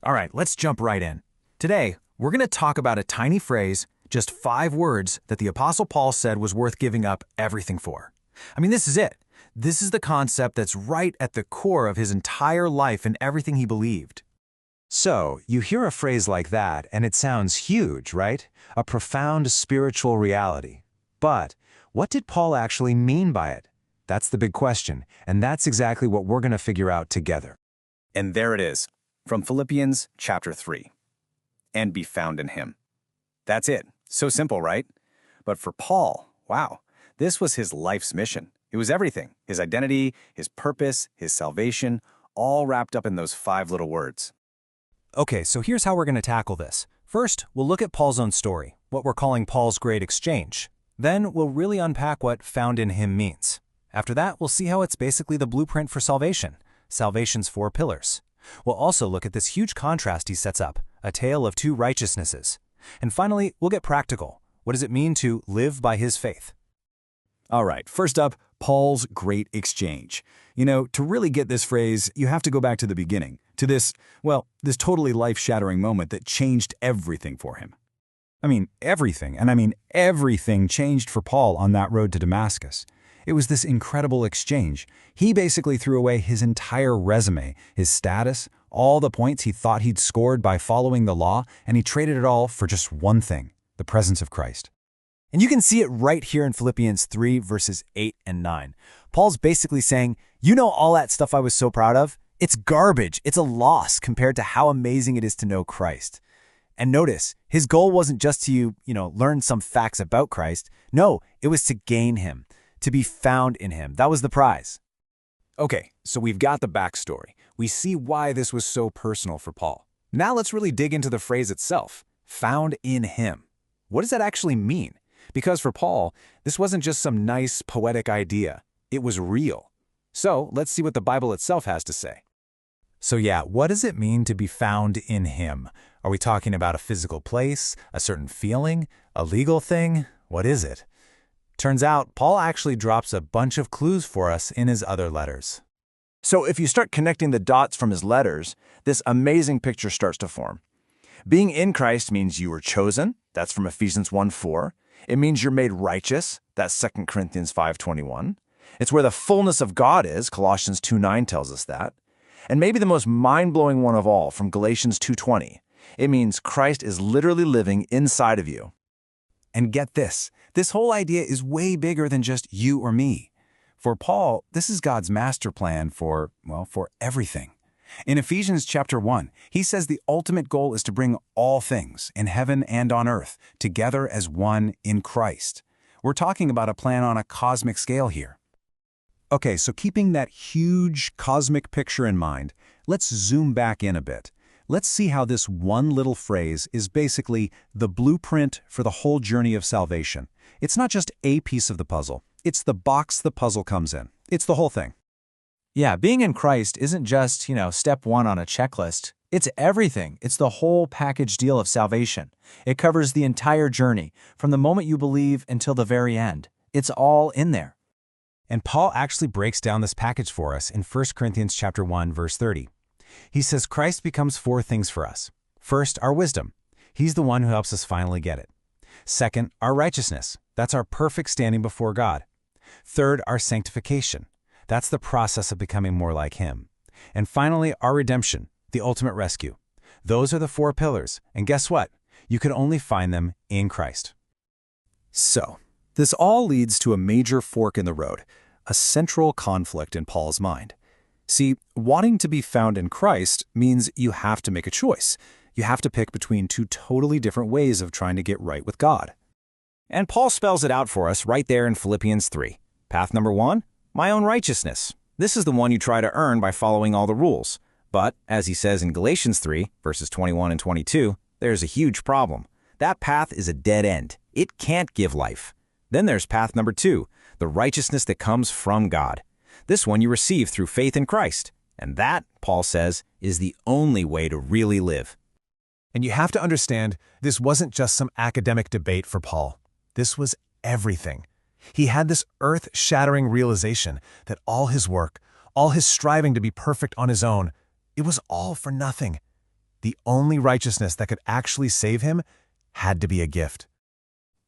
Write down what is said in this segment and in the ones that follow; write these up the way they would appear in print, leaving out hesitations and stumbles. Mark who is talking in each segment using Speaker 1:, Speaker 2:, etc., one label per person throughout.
Speaker 1: All right, let's jump right in. Today, we're going to talk about a tiny phrase, just 5 words, that the Apostle Paul said was worth giving up everything for. I mean, this is it. This is the concept that's right at the core of his entire life and everything he believed.
Speaker 2: So, you hear a phrase like that, and it sounds huge, right? A profound spiritual reality. But what did Paul actually mean by it? That's the big question, and that's exactly what we're going to figure out together.
Speaker 3: And there it is, from Philippians chapter 3. And be found in him. That's it. So simple, right? But for Paul, wow, this was his life's mission. It was everything. His identity, his purpose, his salvation, all wrapped up in those 5 little words.
Speaker 1: Okay, so here's how we're going to tackle this. First, we'll look at Paul's own story, what we're calling Paul's great exchange. Then we'll really unpack what found in him means. After that, we'll see how it's basically the blueprint for salvation, salvation's 4 pillars. We'll also look at this huge contrast he sets up, a tale of 2 righteousnesses. And finally, we'll get practical. What does it mean to live by his faith?
Speaker 4: All right, first up, Paul's great exchange. To really get this phrase, you have to go back to the beginning, to this totally life-shattering moment that changed everything for him. I mean, everything, and I mean everything changed for Paul on that road to Damascus. It was this incredible exchange. He basically threw away his entire resume, his status, all the points he thought he'd scored by following the law, and he traded it all for just one thing, the presence of Christ.
Speaker 1: And you can see it right here in Philippians 3, verses 8 and 9. Paul's basically saying, all that stuff I was so proud of? It's garbage. It's a loss compared to how amazing it is to know Christ. And notice, his goal wasn't just to, learn some facts about Christ. No, it was to gain him, to be found in him. That was the prize.
Speaker 4: Okay, so we've got the backstory. We see why this was so personal for Paul. Now let's really dig into the phrase itself, found in him. What does that actually mean? Because for Paul, this wasn't just some nice, poetic idea. It was real. So let's see what the Bible itself has to say.
Speaker 2: So yeah, what does it mean to be found in him? Are we talking about a physical place, a certain feeling, a legal thing? What is it? Turns out, Paul actually drops a bunch of clues for us in his other letters.
Speaker 3: So if you start connecting the dots from his letters, this amazing picture starts to form. Being in Christ means you were chosen. That's from Ephesians 1:4. It means you're made righteous. That's 2 Corinthians 5:21. It's where the fullness of God is. Colossians 2:9 tells us that. And maybe the most mind-blowing one of all, from Galatians 2:20. It means Christ is literally living inside of you.
Speaker 2: And get this whole idea is way bigger than just you or me. For Paul, this is God's master plan for everything. In Ephesians chapter 1, he says the ultimate goal is to bring all things, in heaven and on earth, together as one in Christ. We're talking about a plan on a cosmic scale here. Okay, so keeping that huge cosmic picture in mind, let's zoom back in a bit. Let's see how this one little phrase is basically the blueprint for the whole journey of salvation. It's not just a piece of the puzzle. It's the box the puzzle comes in. It's the whole thing.
Speaker 1: Yeah, being in Christ isn't just, step 1 on a checklist. It's everything. It's the whole package deal of salvation. It covers the entire journey, from the moment you believe until the very end. It's all in there.
Speaker 2: And Paul actually breaks down this package for us in 1 Corinthians chapter 1, verse 30. He says Christ becomes 4 things for us. First, our wisdom. He's the one who helps us finally get it. Second, our righteousness. That's our perfect standing before God. Third, our sanctification. That's the process of becoming more like him. And finally, our redemption, the ultimate rescue. Those are the 4 pillars, and guess what? You can only find them in Christ.
Speaker 4: So, this all leads to a major fork in the road, a central conflict in Paul's mind. See, wanting to be found in Christ means you have to make a choice. You have to pick between 2 totally different ways of trying to get right with God.
Speaker 3: And Paul spells it out for us right there in Philippians 3. Path number 1, my own righteousness. This is the one you try to earn by following all the rules. But, as he says in Galatians 3, verses 21 and 22, there's a huge problem. That path is a dead end. It can't give life. Then there's path number 2, the righteousness that comes from God. This one you receive through faith in Christ. And that, Paul says, is the only way to really live.
Speaker 2: And you have to understand, this wasn't just some academic debate for Paul. This was everything. He had this earth-shattering realization that all his work, all his striving to be perfect on his own, it was all for nothing.
Speaker 1: The only righteousness that could actually save him had to be a gift.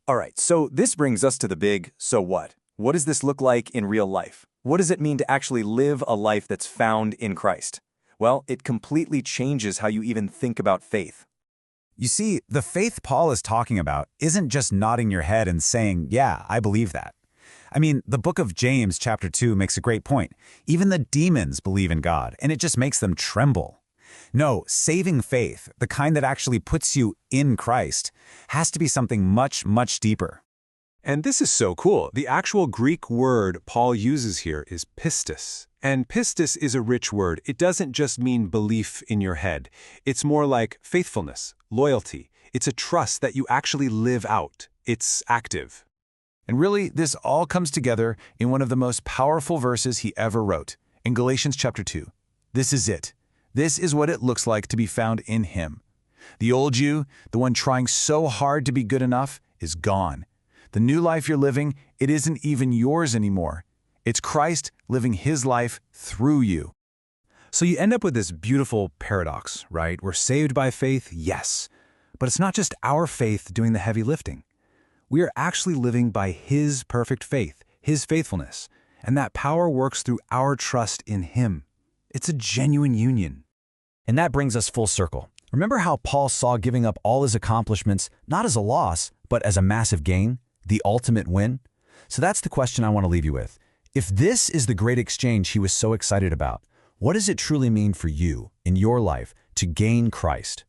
Speaker 2: All right, so this brings us to the big so what? What does this look like in real life? What does it mean to actually live a life that's found in Christ? Well, it completely changes how you even think about faith.
Speaker 4: You see, the faith Paul is talking about isn't just nodding your head and saying, yeah, I believe that. I mean, the book of James, chapter 2, makes a great point. Even the demons believe in God, and it just makes them tremble. No, saving faith, the kind that actually puts you in Christ, has to be something much, much deeper.
Speaker 1: And this is so cool. The actual Greek word Paul uses here is pistis. And pistis is a rich word. It doesn't just mean belief in your head. It's more like faithfulness, loyalty. It's a trust that you actually live out. It's active.
Speaker 4: And really, this all comes together in one of the most powerful verses he ever wrote, in Galatians chapter 2. This is it. This is what it looks like to be found in him. The old you, the one trying so hard to be good enough, is gone. The new life you're living, it isn't even yours anymore. It's Christ living his life through you.
Speaker 1: So you end up with this beautiful paradox, right? We're saved by faith, yes. But it's not just our faith doing the heavy lifting. We are actually living by his perfect faith, his faithfulness. And that power works through our trust in him. It's a genuine union.
Speaker 3: And that brings us full circle. Remember how Paul saw giving up all his accomplishments not as a loss, but as a massive gain? The ultimate win? So that's the question I want to leave you with. If this is the great exchange he was so excited about, what does it truly mean for you, in your life, to gain Christ?